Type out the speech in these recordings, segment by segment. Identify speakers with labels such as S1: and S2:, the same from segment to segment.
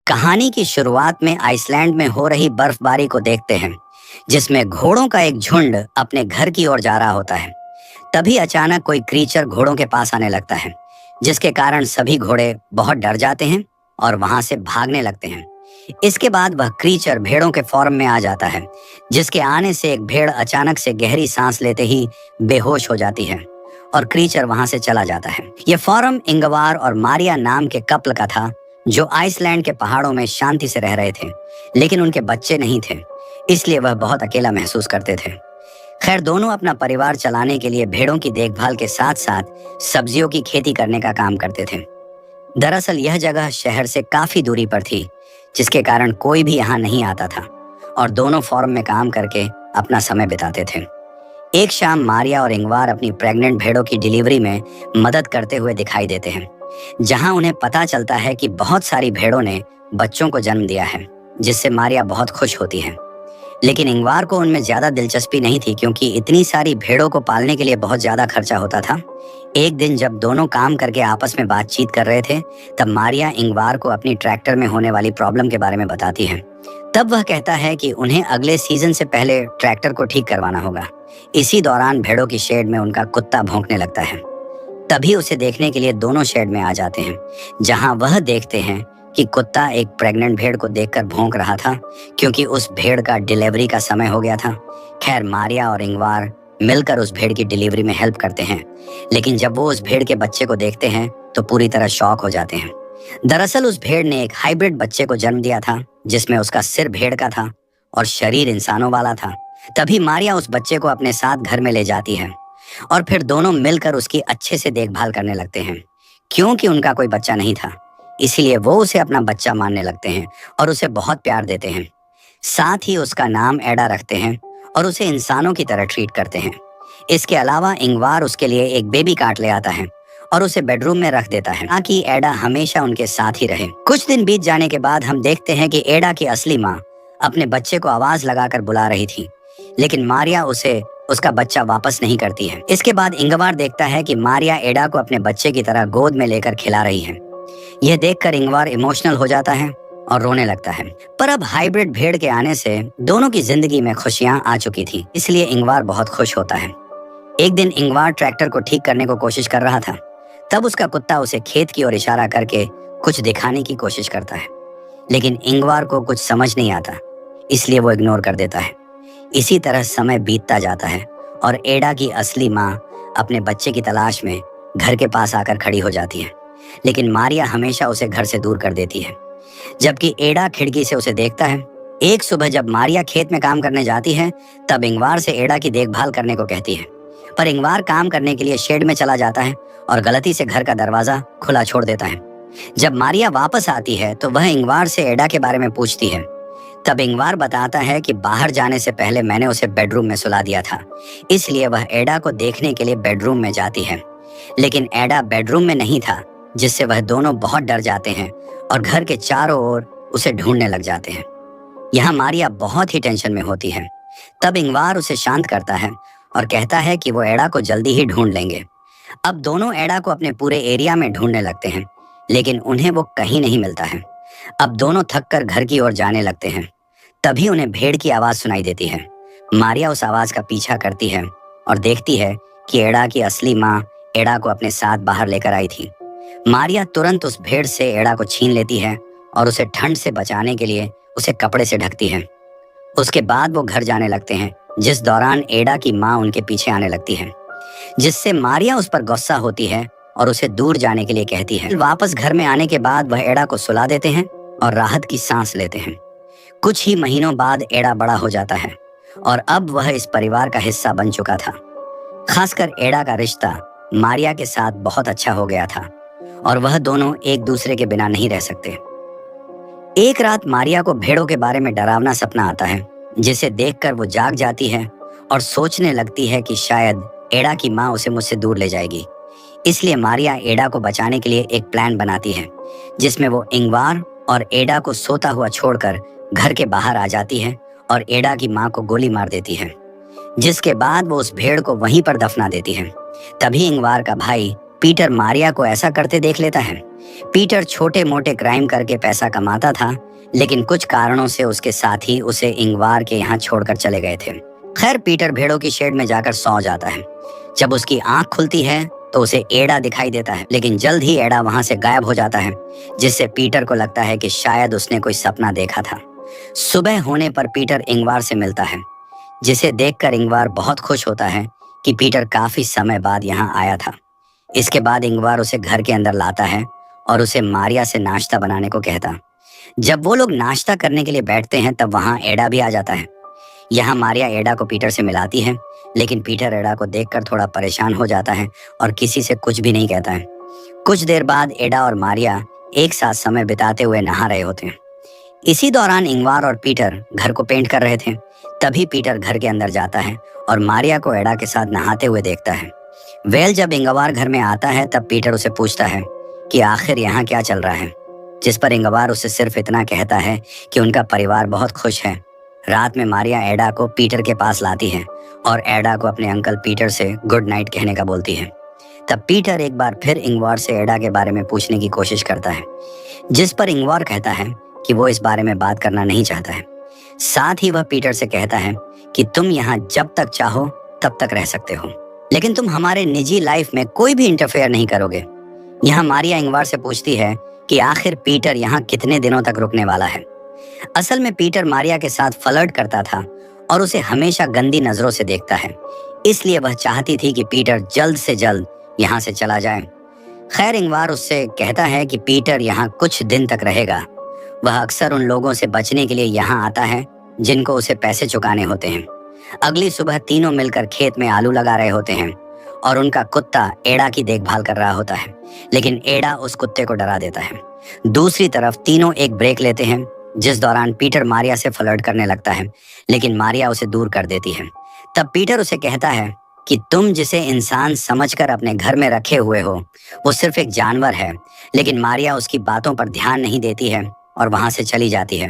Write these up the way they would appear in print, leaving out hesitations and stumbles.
S1: कहानी की शुरुआत में आइसलैंड में हो रही बर्फबारी को देखते हैं, जिसमें घोड़ों का एक झुंड अपने घर की ओर जा रहा होता है। तभी अचानक कोई क्रीचर घोड़ों के पास आने लगता है, जिसके कारण सभी घोड़े बहुत डर जाते हैं और वहां से भागने लगते हैं। इसके बाद वह क्रीचर भेड़ों के फॉर्म में आ जाता है, जिसके आने से एक भेड़ अचानक से गहरी सांस लेते ही बेहोश हो जाती है और क्रीचर वहां से चला जाता है। यह फॉर्म इंगवार और मारिया नाम के कपल का था, जो आइसलैंड के पहाड़ों में शांति से रह रहे थे, लेकिन उनके बच्चे नहीं थे, इसलिए वह बहुत अकेला महसूस करते थे। खैर, दोनों अपना परिवार चलाने के लिए भेड़ों की देखभाल के साथ साथ सब्जियों की खेती करने का काम करते थे। दरअसल यह जगह शहर से काफी दूरी पर थी, जिसके कारण कोई भी यहाँ नहीं आता था और दोनों फॉर्म में काम करके अपना समय बिताते थे। एक शाम मारिया और इंगवार अपनी प्रेग्नेंट भेड़ों की डिलीवरी में मदद करते हुए दिखाई देते हैं, जहां उन्हें पता चलता है कि बहुत सारी भेड़ों ने बच्चों को जन्म दिया है, जिससे मारिया बहुत खुश होती है। लेकिन इंगवार को उनमें ज्यादा दिलचस्पी नहीं थी, क्योंकि इतनी सारी भेड़ों को पालने के लिए बहुत ज्यादा खर्चा होता था। एक दिन जब दोनों काम करके आपस में बातचीत कर रहे थे, तब मारिया इंगवार को अपनी ट्रैक्टर में होने वाली प्रॉब्लम के बारे में बताती है। तब वह कहता है कि उन्हें अगले सीजन से पहले ट्रैक्टर को ठीक करवाना होगा। इसी दौरान भेड़ों की शेड में उनका कुत्ता भौंकने लगता है। तभी उसे देखने के लिए दोनों शेड में आ जाते हैं, जहां वह देखते हैं कि कुत्ता एक प्रेग्नेंट भेड़ को देखकर भौंक रहा था, क्योंकि उस भेड़ का डिलीवरी का समय हो गया था। खैर, मारिया और इंगवार मिलकर उस भेड़ की डिलीवरी में हेल्प करते हैं, लेकिन जब वो उस भेड़ के बच्चे को देखते हैं तो पूरी तरह शॉक हो जाते हैं। दरअसल उस भेड़ ने एक हाइब्रिड बच्चे को जन्म दिया था, जिसमें उसका सिर भेड़ का था और शरीर इंसानों वाला था। तभी मारिया उस बच्चे को अपने साथ घर में ले जाती है और फिर दोनों मिलकर उसकी अच्छे से देखभाल करने लगते हैं। क्योंकि उनका कोई बच्चा नहीं था, इसीलिए वो उसे अपना बच्चा मानने लगते हैं और उसे बहुत प्यार देते हैं। साथ ही उसका नाम एडा रखते हैं और उसे इंसानों की तरह ट्रीट करते हैं। इसके अलावा इंगवार उसके लिए एक बेबी कार्ट ले आता है और उसे बेडरूम में रख देता है, ताकि एडा हमेशा उनके साथ ही रहे। कुछ दिन बीत जाने के बाद हम देखते हैं कि एडा की असली माँ अपने बच्चे को आवाज लगाकर बुला रही थी, लेकिन मारिया उसे उसका बच्चा वापस नहीं करती है। इसके बाद इंगवार देखता है कि मारिया एडा को अपने बच्चे की तरह गोद में लेकर खिला रही है। यह देखकर इंगवार इमोशनल हो जाता है और रोने लगता है। पर अब हाइब्रिड भेड़ के आने से दोनों की जिंदगी में खुशियां आ चुकी थी, इसलिए इंगवार बहुत खुश होता है। एक दिन इंगवार ट्रैक्टर को ठीक करने को कोशिश कर रहा था, तब उसका कुत्ता उसे खेत की ओर इशारा करके कुछ दिखाने की कोशिश करता है, लेकिन इंगवार को कुछ समझ नहीं आता, इसलिए वो इग्नोर कर देता है। इसी तरह समय बीतता जाता है और एडा की असली माँ अपने बच्चे की तलाश में घर के पास आकर खड़ी हो जाती है, लेकिन मारिया हमेशा उसे घर से दूर कर देती है, जबकि एडा खिड़की से उसे देखता है। एक सुबह जब मारिया खेत में काम करने जाती है, तब इंगवार से एडा की देखभाल करने को कहती है, पर इंगवार काम करने के लिए शेड में चला जाता है और गलती से घर का दरवाजा खुला छोड़ देता है। जब मारिया वापस आती है तो वह इंगवार से एडा के बारे में पूछती है। तब इंगवार बताता है कि बाहर जाने से पहले मैंने उसे बेडरूम में सुला दिया था, इसलिए वह एडा को देखने के लिए बेडरूम में जाती है। लेकिन एडा बेडरूम में नहीं था, जिससे वह दोनों बहुत डर जाते हैं और घर के चारों ओर उसे ढूंढने लग जाते हैं। यहाँ मारिया बहुत ही टेंशन में होती है। तब इंगवार उसे शांत करता है और कहता है कि वो एडा को जल्दी ही ढूंढ लेंगे। अब दोनों एडा को अपने पूरे एरिया में ढूंढने लगते हैं, लेकिन उन्हें वो कहीं नहीं मिलता है। अब दोनों थककर घर की ओर जाने लगते हैं। तभी उन्हें भेड़ की आवाज सुनाई देती है। मारिया उस आवाज का पीछा करती है और देखती है कि एडा की असली माँ एडा को अपने साथ बाहर लेकर आई थी। मारिया तुरंत उस भेड़ से एडा को छीन लेती है और उसे ठंड से बचाने के लिए उसे कपड़े से ढकती है। उसके बाद वो घर जाने लगते हैं, जिस दौरान एडा की माँ उनके पीछे आने लगती है, जिससे मारिया उस पर गुस्सा होती है और उसे दूर जाने के लिए कहती है। वापस घर में आने के बाद वह एडा को सुला देते हैं और राहत की सांस लेते हैं। कुछ ही महीनों बाद एडा बड़ा हो जाता है और अब वह इस परिवार का हिस्सा बन चुका था। खासकर एडा का रिश्ता मारिया के साथ बहुत अच्छा हो गया था और वह दोनों एक दूसरे के बिना नहीं रह सकते। एक रात मारिया को भेड़ों के बारे में डरावना सपना आता है, जिसे देखकर वो जाग जाती है और सोचने लगती है कि शायद एडा की माँ उसे मुझसे दूर ले जाएगी। इसलिए मारिया एडा को बचाने के लिए एक प्लान बनाती है, जिसमें वो इंगवार और एडा को सोता हुआ छोड़कर घर के बाहर आ जाती है और एडा की माँ को गोली मार देती है, जिसके बाद वो उस भेड़ को वहीं पर दफना देती है। तभी इंगवार का भाई पीटर मारिया को ऐसा करते देख लेता है, पीटर छोटे मोटे क्राइम करके पैसा कमाता था, लेकिन कुछ कारणों से उसके साथी उसे इंगवार के यहाँ छोड़कर चले गए थे। खैर, पीटर भेड़ों की शेड में जाकर सो जाता है। जब उसकी आंख खुलती है तो उसे एडा दिखाई देता है, लेकिन जल्द ही एडा वहां से गायब हो जाता है, जिससे पीटर को लगता है कि शायद उसने कोई सपना देखा था। सुबह होने पर पीटर इंगवार से मिलता है, जिसे देखकर इंगवार बहुत खुश होता है कि पीटर काफी समय बाद यहाँ आया था। इसके बाद इंगवार उसे घर के अंदर लाता है और उसे मारिया से नाश्ता बनाने को कहता। जब वो लोग नाश्ता करने के लिए बैठते हैं तब वहाँ एडा भी आ जाता है। यहाँ मारिया एडा को पीटर से मिलाती है, लेकिन पीटर एडा को देखकर थोड़ा परेशान हो जाता है और किसी से कुछ भी नहीं कहता है। कुछ देर बाद एडा और मारिया एक साथ समय बिताते हुए नहा रहे होते हैं। इसी दौरान इंगवार और पीटर घर को पेंट कर रहे थे। तभी पीटर घर के अंदर जाता है और मारिया को एडा के साथ नहाते हुए देखता है। जब इंगवार घर में आता है तब पीटर उसे पूछता है कि आखिर यहाँ क्या चल रहा है, जिस पर इंगवार उसे सिर्फ इतना कहता है कि उनका परिवार बहुत खुश है। रात में मारिया एडा को पीटर के पास लाती है और एडा को अपने अंकल पीटर से गुड नाइट कहने का बोलती है। तब पीटर एक बार फिर इंगवार से एडा के बारे में पूछने की कोशिश करता है, जिस पर इंगवार कहता है कि वो इस बारे में बात करना नहीं चाहता है। साथ ही वह पीटर से कहता है कि तुम यहाँ जब तक चाहो तब तक रह सकते हो, लेकिन तुम हमारे निजी लाइफ में कोई भी इंटरफेयर नहीं करोगे। यहाँ मारिया इंगवार से पूछती है कि आखिर पीटर यहाँ कितने दिनों तक रुकने वाला है। असल में पीटर मारिया के साथ फ्लर्ट करता था और उसे हमेशा गंदी नजरों से देखता है, इसलिए वह चाहती थी कि पीटर जल्द से जल्द यहाँ से चला जाए। खैर, इंगवार उससे कहता है कि पीटर यहाँ कुछ दिन तक रहेगा। वह अक्सर उन लोगों से बचने के लिए यहाँ आता है जिनको उसे पैसे चुकाने होते हैं। अगली सुबह तीनों मिलकर खेत में आलू लगा रहे होते हैं और उनका कुत्ता एडा की देखभाल कर रहा होता है, लेकिन एडा उस कुत्ते को डरा देता है। दूसरी तरफ तीनों एक ब्रेक लेते हैं, जिस दौरान पीटर मारिया से फ्लर्ट करने लगता है, लेकिन मारिया उसे दूर कर देती है। तब पीटर उसे कहता है कि तुम जिसे इंसान समझकर अपने घर में रखे हुए हो वो सिर्फ एक जानवर है, लेकिन मारिया उसकी बातों पर ध्यान नहीं देती है और वहां से चली जाती है।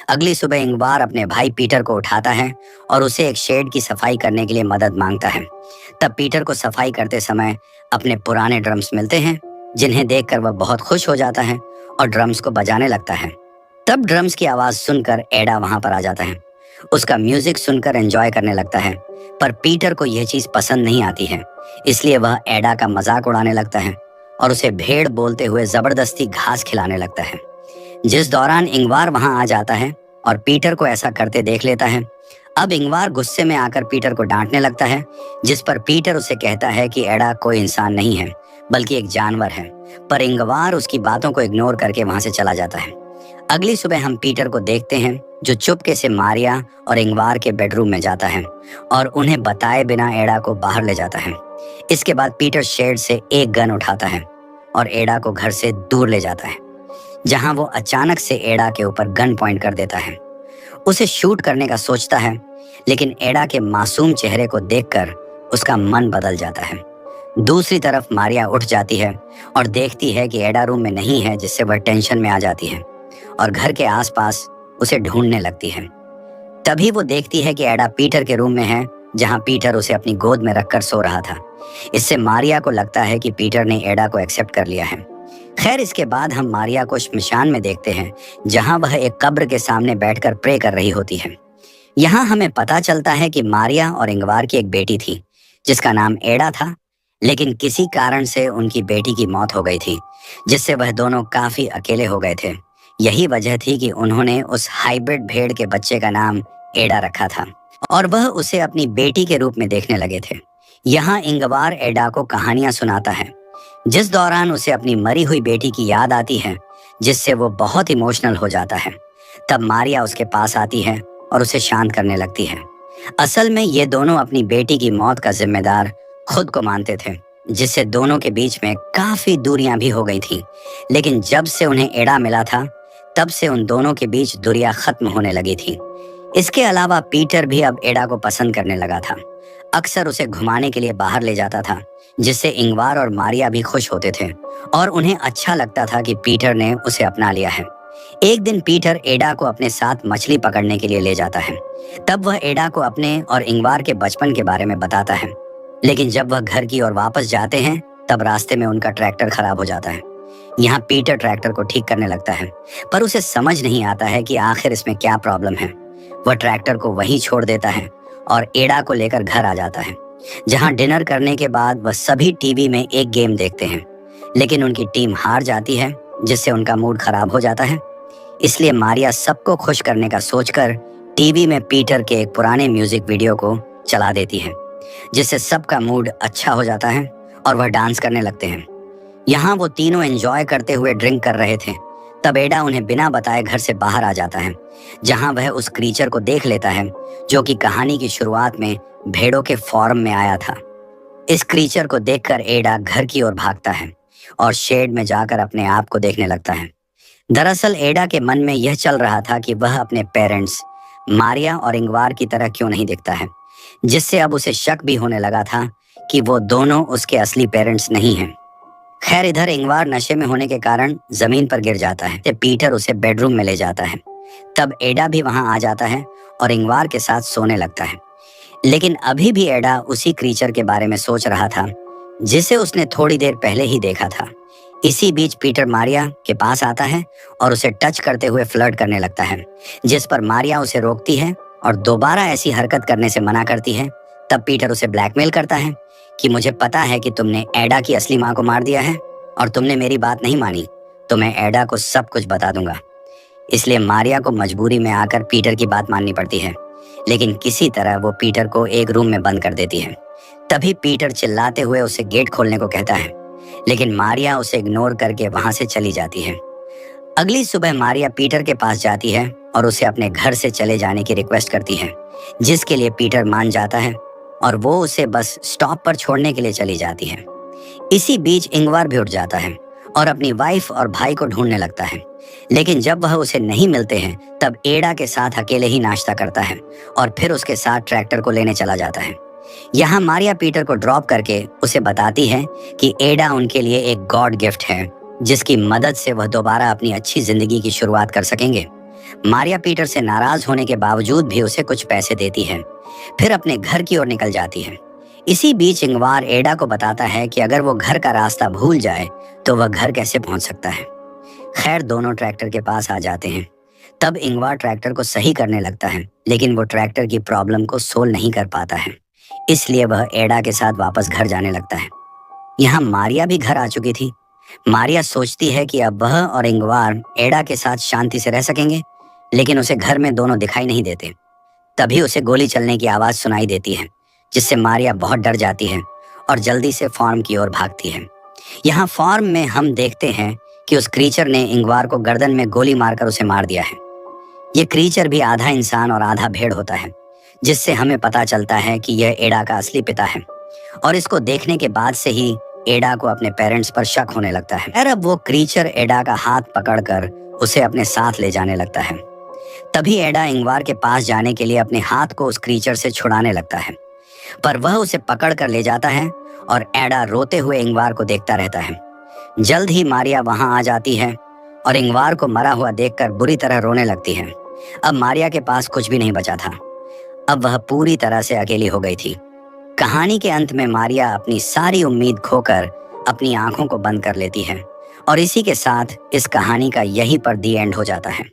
S1: अगली सुबह इंगवार अपने भाई पीटर को उठाता है और उसे एक शेड की सफाई करने के लिए मदद मांगता है। तब पीटर को सफाई करते समय अपने पुराने ड्रम्स मिलते हैं, जिन्हें देखकर वह बहुत खुश हो जाता है और ड्रम्स को बजाने लगता है। तब ड्रम्स की आवाज सुनकर एडा वहां पर आ जाता है। उसका म्यूजिक सुनकर एंजॉय करने लगता है, पर पीटर को यह चीज पसंद नहीं आती है, इसलिए वह एडा का मजाक उड़ाने लगता है और उसे भेड़ बोलते हुए जबरदस्ती घास खिलाने लगता है। जिस दौरान इंगवार वहां आ जाता है और पीटर को ऐसा करते देख लेता है। अब इंगवार गुस्से में आकर पीटर को डांटने लगता है, जिस पर पीटर उसे कहता है कि एडा कोई इंसान नहीं है बल्कि एक जानवर है, पर इंगवार उसकी बातों को इग्नोर करके वहां से चला जाता है। अगली सुबह हम पीटर को देखते हैं जो चुपके से मारिया और इंगवार के बेडरूम में जाता है और उन्हें बताए बिना एडा को बाहर ले जाता है। इसके बाद पीटर शेड से एक गन उठाता है और एडा को घर से दूर ले जाता है, जहां वो अचानक से एडा के ऊपर गन पॉइंट कर देता है। उसे शूट करने का सोचता है, लेकिन एडा के मासूम चेहरे को देखकर उसका मन बदल जाता है। दूसरी तरफ मारिया उठ जाती है और देखती है कि एडा रूम में नहीं है, जिससे वह टेंशन में आ जाती है और घर के आसपास उसे ढूंढने लगती है। तभी वो देखती है कि एडा पीटर के रूम में है, जहां पीटर उसे अपनी गोद में रखकर सो रहा था। इससे मारिया को लगता है कि पीटर ने एडा को एक्सेप्ट कर लिया है। खैर, इसके बाद हम मारिया को श्मशान में देखते हैं, जहां वह एक कब्र के सामने बैठकर प्रे कर रही होती है। यहाँ हमें पता चलता है कि मारिया और इंगवार की एक बेटी थी, जिसका नाम एडा था, लेकिन किसी कारण से उनकी बेटी की मौत हो गई थी, जिससे वह दोनों काफी अकेले हो गए थे। यही वजह थी कि उन्होंने उस हाइब्रिड भेड़ के बच्चे का नाम एडा रखा था और वह उसे अपनी बेटी के रूप में देखने लगे थे। यहाँ इंगवार एडा को कहानियां सुनाता है, जिस दौरान उसे अपनी मरी हुई बेटी की याद आती है, जिससे वो बहुत इमोशनल हो जाता है। तब मारिया उसके पास आती है और उसे शांत करने लगती है। असल में ये दोनों अपनी बेटी की मौत का जिम्मेदार खुद को मानते थे, जिससे दोनों के बीच में काफी दूरियां भी हो गई थी। लेकिन जब से उन्हें एडा मिला था, तब से उन दोनों के बीच दूरियां खत्म होने लगी थी। इसके अलावा पीटर भी अब एडा को पसंद करने लगा था। अक्सर उसे घुमाने के लिए बाहर ले जाता था, जिससे इंगवार और मारिया भी खुश होते थे और उन्हें अच्छा लगता था कि पीटर ने उसे अपना लिया है। एक दिन पीटर एडा को अपने साथ मछली पकड़ने के लिए ले जाता है। तब वह एडा को अपने और इंगवार के बचपन के बारे में बताता है, लेकिन जब वह घर की ओर वापस जाते हैं, तब रास्ते में उनका ट्रैक्टर खराब हो जाता है। यहाँ पीटर ट्रैक्टर को ठीक करने लगता है, पर उसे समझ नहीं आता है कि आखिर इसमें क्या प्रॉब्लम है। वह ट्रैक्टर को वहीं छोड़ देता है और एडा को लेकर घर आ जाता है, जहाँ डिनर करने के बाद वह सभी टीवी में एक गेम देखते हैं, लेकिन उनकी टीम हार जाती है, जिससे उनका मूड खराब हो जाता है। इसलिए मारिया सबको खुश करने का सोचकर टीवी में पीटर के एक पुराने म्यूजिक वीडियो को चला देती है, जिससे सबका मूड अच्छा हो जाता है और वह डांस करने लगते हैं। यहाँ वो तीनों एंजॉय करते हुए ड्रिंक कर रहे थे, तब एडा उन्हें बिना बताए घर से बाहर आ जाता है, जहाँ वह उस क्रीचर को देख लेता है जो कि कहानी की शुरुआत में भेड़ों के फॉर्म में आया था। इस क्रीचर को देखकर एडा घर की ओर भागता है और शेड में जाकर अपने आप को देखने लगता है। दरअसल एडा के मन में यह चल रहा था कि वह अपने पेरेंट्स मारिया और इंगवार की तरह क्यों नहीं दिखता है, जिससे अब उसे शक भी होने लगा था कि वो दोनों उसके असली पेरेंट्स नहीं हैं। खैर, इधर इंगवार नशे में होने के कारण जमीन पर गिर जाता है, तो पीटर उसे बेडरूम में ले जाता है। तब एडा भी वहां आ जाता है और इंगवार के साथ सोने लगता है। लेकिन अभी भी एडा उसी क्रीचर के बारे में सोच रहा था जिसे उसने थोड़ी देर पहले ही देखा था। इसी बीच पीटर मारिया के पास आता है और उसे टच करते हुए फ्लर्ट करने लगता है, जिस पर मारिया उसे रोकती है और दोबारा ऐसी हरकत करने से मना करती है। तब पीटर उसे ब्लैकमेल करता है कि मुझे पता है कि तुमने एडा की असली माँ को मार दिया है और तुमने मेरी बात नहीं मानी, तो मैं एडा को सब कुछ बता दूंगा। इसलिए मारिया को मजबूरी में आकर पीटर की बात माननी पड़ती है, लेकिन किसी तरह वो पीटर को एक रूम में बंद कर देती है। तभी पीटर चिल्लाते हुए उसे गेट खोलने को कहता है, लेकिन मारिया उसे इग्नोर करके वहां से चली जाती है। अगली सुबह मारिया पीटर के पास जाती है और उसे अपने घर से चले जाने की रिक्वेस्ट करती है, जिसके लिए पीटर मान जाता है और वो उसे बस स्टॉप पर छोड़ने के लिए चली जाती है। इसी बीच इंगवार भी उठ जाता है और अपनी वाइफ और भाई को ढूंढने लगता है, लेकिन जब वह उसे नहीं मिलते हैं तब एडा के साथ अकेले ही नाश्ता करता है और फिर उसके साथ ट्रैक्टर को लेने चला जाता है। यहाँ मारिया पीटर को ड्रॉप करके उसे बताती है कि एडा उनके लिए एक गॉड गिफ्ट है, जिसकी मदद से वह दोबारा अपनी अच्छी जिंदगी की शुरुआत कर सकेंगे। मारिया पीटर से नाराज होने के बावजूद भी उसे कुछ पैसे देती है, फिर अपने घर की ओर निकल जाती है। इसी बीच इंगवार एडा को बताता है कि अगर वो घर का रास्ता भूल जाए तो वह घर कैसे पहुंच सकता है। खैर, दोनों ट्रैक्टर के पास आ जाते हैं। तब इंगवार ट्रैक्टर को सही करने लगता है, लेकिन वो ट्रैक्टर की प्रॉब्लम को सोल्व नहीं कर पाता है, इसलिए वह एडा के साथ वापस घर जाने लगता है। यहाँ मारिया भी घर आ चुकी थी। मारिया सोचती है कि अब वह और इंगवार एडा के साथ शांति से रह सकेंगे, लेकिन उसे घर में दोनों दिखाई नहीं देते। तभी उसे गोली चलने की आवाज सुनाई देती है, जिससे मारिया बहुत डर जाती है और जल्दी से फार्म की ओर भागती है। यहाँ फार्म में हम देखते हैं कि उस क्रीचर ने इंगवार को गर्दन में गोली मारकर उसे मार दिया है। ये क्रीचर भी आधा इंसान और आधा भेड़ होता है, जिससे हमें पता चलता है कि यह एडा का असली पिता है, और इसको देखने के बाद से ही एडा को अपने पेरेंट्स पर शक होने लगता है। और अब वो क्रीचर एडा का हाथ पकड़कर उसे अपने साथ ले जाने लगता है। तभी एडा इंगवार के पास जाने के लिए अपने हाथ को उस क्रीचर से छुड़ाने लगता है, पर वह उसे पकड़ कर ले जाता है और एडा रोते हुए इंगवार को देखता रहता है। जल्द ही मारिया वहां आ जाती है और इंगवार को मरा हुआ देखकर बुरी तरह रोने लगती है। अब मारिया के पास कुछ भी नहीं बचा था, अब वह पूरी तरह से अकेली हो गई थी। कहानी के अंत में मारिया अपनी सारी उम्मीद खोकर अपनी आंखों को बंद कर लेती है, और इसी के साथ इस कहानी का यहीं पर दी एंड हो जाता है।